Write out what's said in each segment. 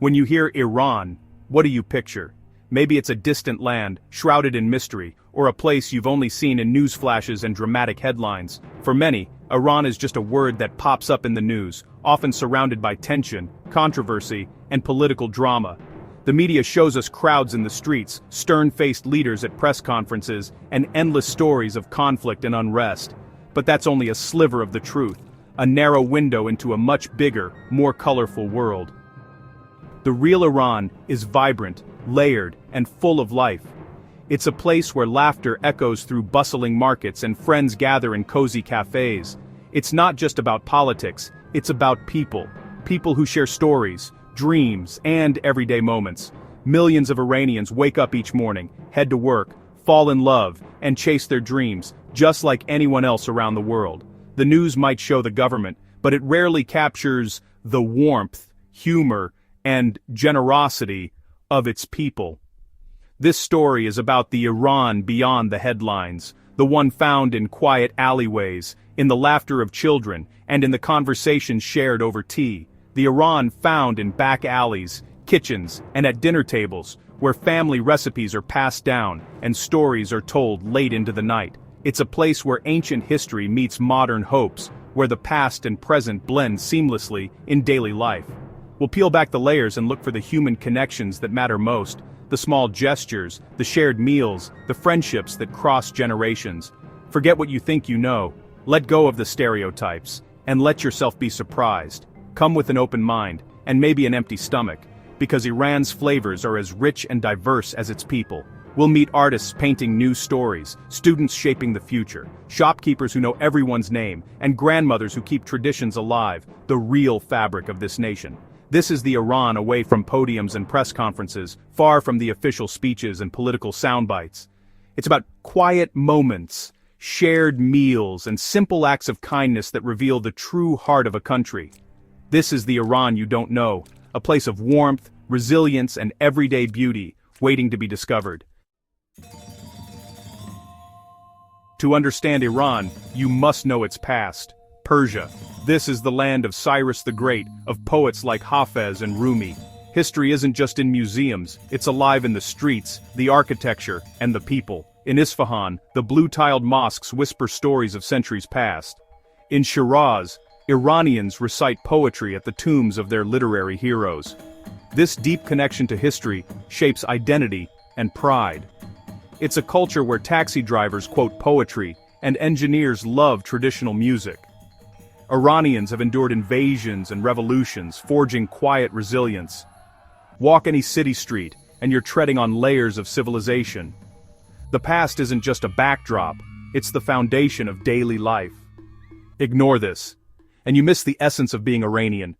When you hear Iran, what do you picture? Maybe it's a distant land, shrouded in mystery, or a place you've only seen in news flashes and dramatic headlines. For many, Iran is just a word that pops up in the news, often surrounded by tension, controversy, and political drama. The media shows us crowds in the streets, stern-faced leaders at press conferences, and endless stories of conflict and unrest. But that's only a sliver of the truth, a narrow window into a much bigger, more colorful world. The real Iran is vibrant, layered, and full of life. It's a place where laughter echoes through bustling markets and friends gather in cozy cafes. It's not just about politics, it's about people. People who share stories, dreams, and everyday moments. Millions of Iranians wake up each morning, head to work, fall in love, and chase their dreams, just like anyone else around the world. The news might show the government, but it rarely captures the warmth, humor, and generosity of its people. This story is about the Iran beyond the headlines, the one found in quiet alleyways, in the laughter of children, and in the conversations shared over tea. The Iran found in back alleys, kitchens, and at dinner tables, where family recipes are passed down and stories are told late into the night. It's a place where ancient history meets modern hopes, where the past and present blend seamlessly in daily life. We'll peel back the layers and look for the human connections that matter most, the small gestures, the shared meals, the friendships that cross generations. Forget what you think you know, let go of the stereotypes, and let yourself be surprised. Come with an open mind, and maybe an empty stomach, because Iran's flavors are as rich and diverse as its people. We'll meet artists painting new stories, students shaping the future, shopkeepers who know everyone's name, and grandmothers who keep traditions alive, the real fabric of this nation. This is the Iran away from podiums and press conferences, far from the official speeches and political soundbites. It's about quiet moments, shared meals, and simple acts of kindness that reveal the true heart of a country. This is the Iran you don't know, a place of warmth, resilience, and everyday beauty, waiting to be discovered. To understand Iran, you must know its past. Persia. This is the land of Cyrus the Great, of poets like Hafez and Rumi. History isn't just in museums, it's alive in the streets, the architecture, and the people. In Isfahan, the blue-tiled mosques whisper stories of centuries past. In Shiraz, Iranians recite poetry at the tombs of their literary heroes. This deep connection to history shapes identity and pride. It's a culture where taxi drivers quote poetry, and engineers love traditional music. Iranians have endured invasions and revolutions, forging quiet resilience. Walk any city street, and you're treading on layers of civilization. The past isn't just a backdrop, it's the foundation of daily life. Ignore this, and you miss the essence of being Iranian.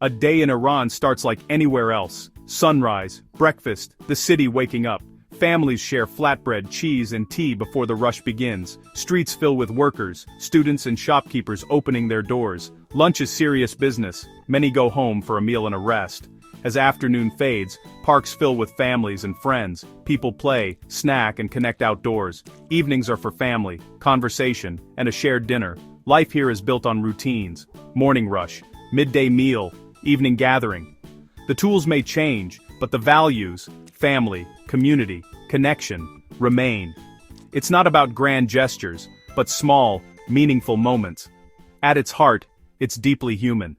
A day in Iran starts like anywhere else. Sunrise, breakfast, the city waking up. Families share flatbread, cheese, and tea before the rush begins. Streets fill with workers, students and shopkeepers opening their doors. Lunch is serious business. Many go home for a meal and a rest. As afternoon fades, parks fill with families and friends. People play, snack, and connect outdoors. Evenings are for family, conversation, and a shared dinner. Life here is built on routines. Morning rush, midday meal, evening gathering. The tools may change, but the values, family, community, connection, remain. It's not about grand gestures, but small, meaningful moments. At its heart, it's deeply human.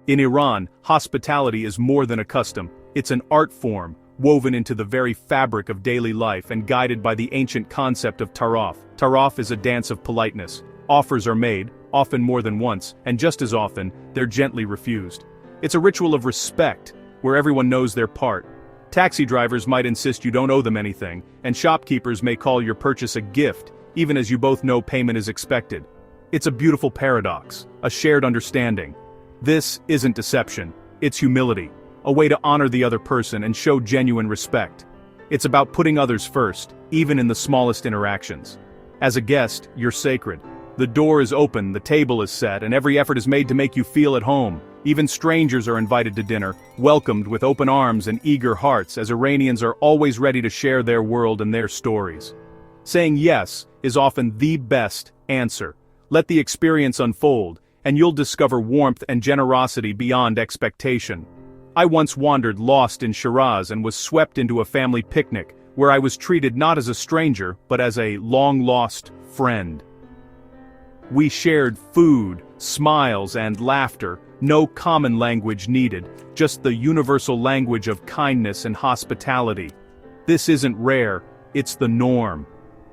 In Iran, hospitality is more than a custom. It's an art form, woven into the very fabric of daily life and guided by the ancient concept of taraf. Taraf is a dance of politeness. Offers are made, often more than once, and just as often, they're gently refused. It's a ritual of respect, where everyone knows their part. Taxi drivers might insist you don't owe them anything, and shopkeepers may call your purchase a gift, even as you both know payment is expected. It's a beautiful paradox, a shared understanding. This isn't deception, it's humility, a way to honor the other person and show genuine respect. It's about putting others first, even in the smallest interactions. As a guest, you're sacred. The door is open, the table is set, and every effort is made to make you feel at home. Even strangers are invited to dinner, welcomed with open arms and eager hearts, as Iranians are always ready to share their world and their stories. Saying yes is often the best answer. Let the experience unfold, and you'll discover warmth and generosity beyond expectation. I once wandered lost in Shiraz and was swept into a family picnic, where I was treated not as a stranger, but as a long-lost friend. We shared food, smiles, and laughter, no common language needed, just the universal language of kindness and hospitality. This isn't rare, it's the norm.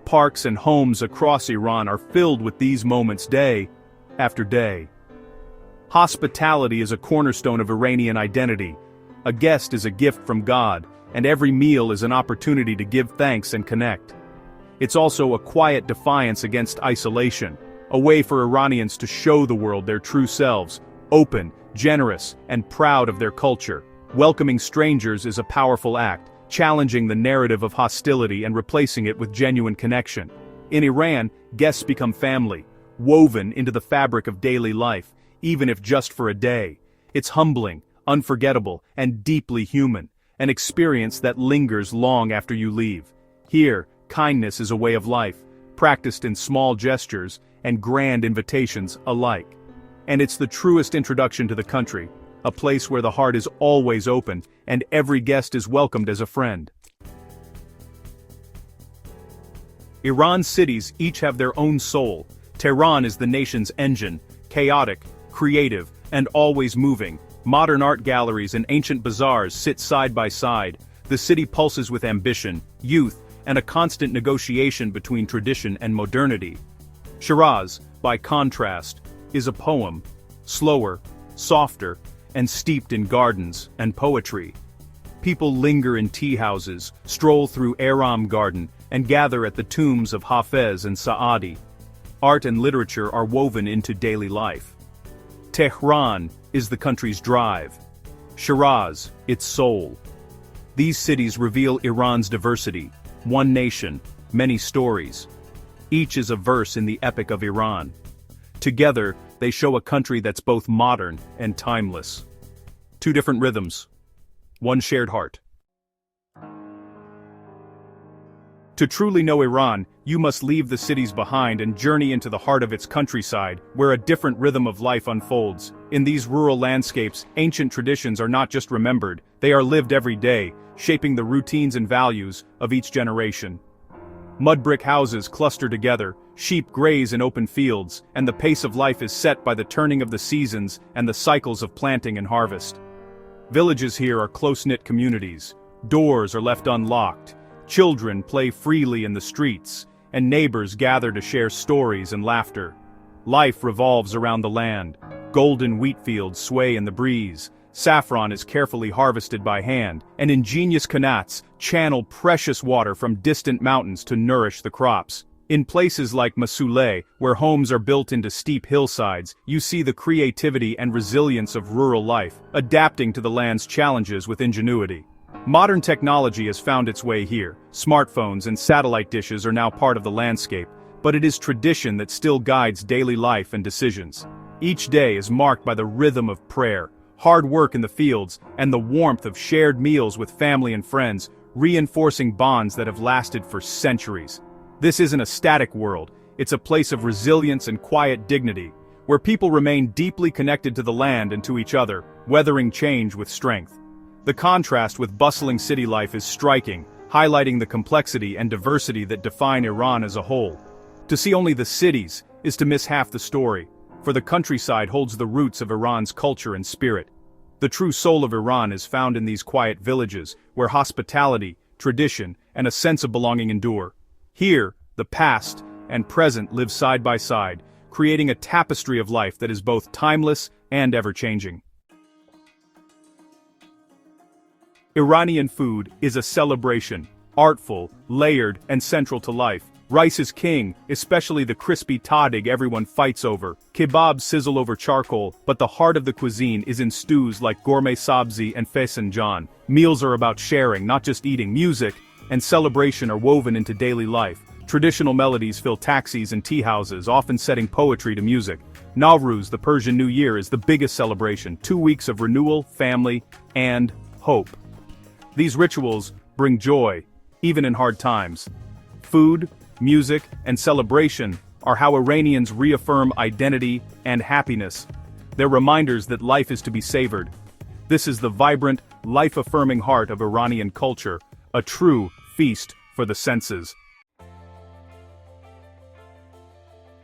Parks and homes across Iran are filled with these moments day after day. Hospitality is a cornerstone of Iranian identity. A guest is a gift from God, and every meal is an opportunity to give thanks and connect. It's also a quiet defiance against isolation, a way for Iranians to show the world their true selves, open, generous, and proud of their culture. Welcoming strangers is a powerful act, challenging the narrative of hostility and replacing it with genuine connection. In Iran, guests become family, woven into the fabric of daily life, even if just for a day. It's humbling, unforgettable, and deeply human, an experience that lingers long after you leave. Here, kindness is a way of life, practiced in small gestures and grand invitations alike. And it's the truest introduction to the country, a place where the heart is always open and every guest is welcomed as a friend. Iran's cities each have their own soul. Tehran is the nation's engine, chaotic, creative, and always moving. Modern art galleries and ancient bazaars sit side by side. The city pulses with ambition, youth, and a constant negotiation between tradition and modernity. Shiraz, by contrast, is a poem, slower, softer, and steeped in gardens and poetry. People linger in tea houses, stroll through Aram Garden, and gather at the tombs of Hafez and Saadi. Art and literature are woven into daily life. Tehran is the country's drive. Shiraz, its soul. These cities reveal Iran's diversity, one nation, many stories. Each is a verse in the epic of Iran. Together, they show a country that's both modern and timeless. Two different rhythms, one shared heart. To truly know Iran, you must leave the cities behind and journey into the heart of its countryside, where a different rhythm of life unfolds. In these rural landscapes, ancient traditions are not just remembered, they are lived every day, shaping the routines and values of each generation. Mud brick houses cluster together, sheep graze in open fields, and the pace of life is set by the turning of the seasons and the cycles of planting and harvest. Villages here are close-knit communities. Doors are left unlocked. Children play freely in the streets, and neighbors gather to share stories and laughter. Life revolves around the land. Golden wheat fields sway in the breeze. Saffron is carefully harvested by hand, and ingenious qanats channel precious water from distant mountains to nourish the crops. In places like Mosul, where homes are built into steep hillsides, you see the creativity and resilience of rural life, adapting to the land's challenges with ingenuity. Modern technology has found its way here. Smartphones and satellite dishes are now part of the landscape, but it is tradition that still guides daily life and decisions. Each day is marked by the rhythm of prayer, hard work in the fields, and the warmth of shared meals with family and friends, reinforcing bonds that have lasted for centuries. This isn't a static world, it's a place of resilience and quiet dignity, where people remain deeply connected to the land and to each other, weathering change with strength. The contrast with bustling city life is striking, highlighting the complexity and diversity that define Iran as a whole. To see only the cities is to miss half the story, for the countryside holds the roots of Iran's culture and spirit. The true soul of Iran is found in these quiet villages, where hospitality, tradition, and a sense of belonging endure. Here, the past and present live side by side, creating a tapestry of life that is both timeless and ever-changing. Iranian food is a celebration, artful, layered, and central to life. Rice is king, especially the crispy tahdig everyone fights over. Kebabs sizzle over charcoal, but the heart of the cuisine is in stews like gourmet sabzi and fesanjan. Meals are about sharing, not just eating. Music and celebration are woven into daily life. Traditional melodies fill taxis and tea houses, often setting poetry to music. Nowruz, the Persian New Year, is the biggest celebration, 2 weeks of renewal, family, and hope. These rituals bring joy, even in hard times. Food, music, and celebration are how Iranians reaffirm identity and happiness. They're reminders that life is to be savored. This is the vibrant, life-affirming heart of Iranian culture, a true feast for the senses.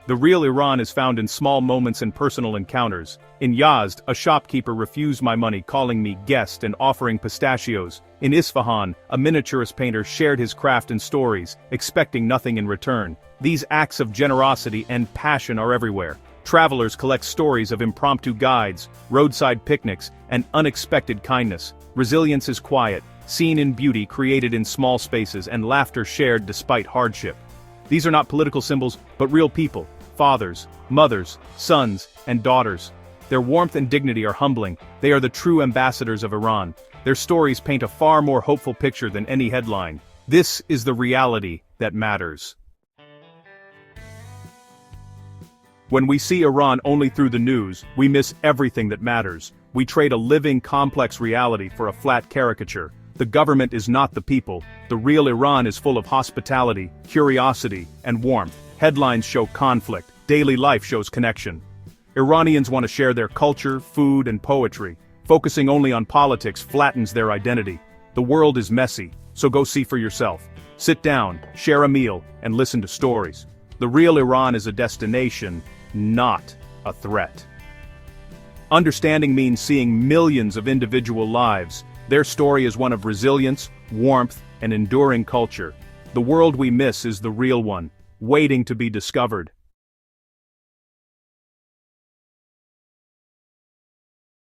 The real Iran is found in small moments and personal encounters. In Yazd, a shopkeeper refused my money, calling me guest and offering pistachios. In Isfahan, a miniaturist painter shared his craft and stories, expecting nothing in return. These acts of generosity and passion are everywhere. Travelers collect stories of impromptu guides, roadside picnics, and unexpected kindness. Resilience is quiet, seen in beauty created in small spaces, and laughter shared despite hardship. These are not political symbols, but real people. Fathers, mothers, sons, and daughters. Their warmth and dignity are humbling. They are the true ambassadors of Iran. Their stories paint a far more hopeful picture than any headline. This is the reality that matters. When we see Iran only through the news, we miss everything that matters. We trade a living, complex reality for a flat caricature. The government is not the people. The real Iran is full of hospitality, curiosity, and warmth. Headlines show conflict. Daily life shows connection. Iranians want to share their culture, food, and poetry. Focusing only on politics flattens their identity. The world is messy, so go see for yourself. Sit down, share a meal, and listen to stories. The real Iran is a destination, not a threat. Understanding means seeing millions of individual lives. Their story is one of resilience, warmth, and enduring culture. The world we miss is the real one, waiting to be discovered.